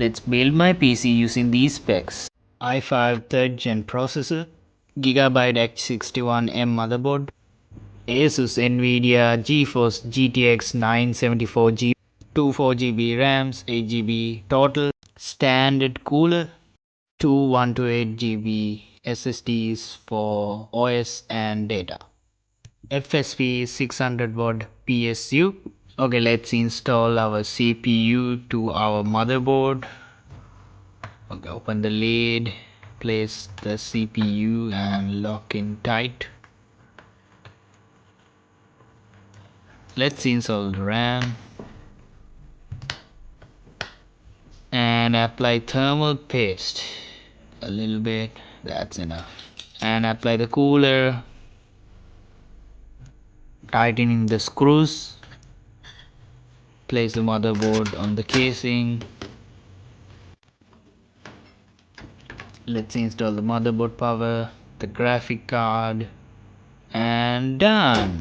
Let's build my PC using these specs. i5 3rd gen processor, Gigabyte X61M motherboard, Asus Nvidia GeForce GTX 974G, 24GB RAMs, 8GB total, standard cooler, two 128GB SSDs for OS and data, FSP 600W PSU. Okay, let's install our CPU to our motherboard. Okay, open the lid, place the CPU and lock in tight. Let's install the RAM and apply thermal paste a little bit, that's enough, and apply the cooler, tightening the screws, place the motherboard on the casing. Let's install the motherboard power, the graphic card, and done.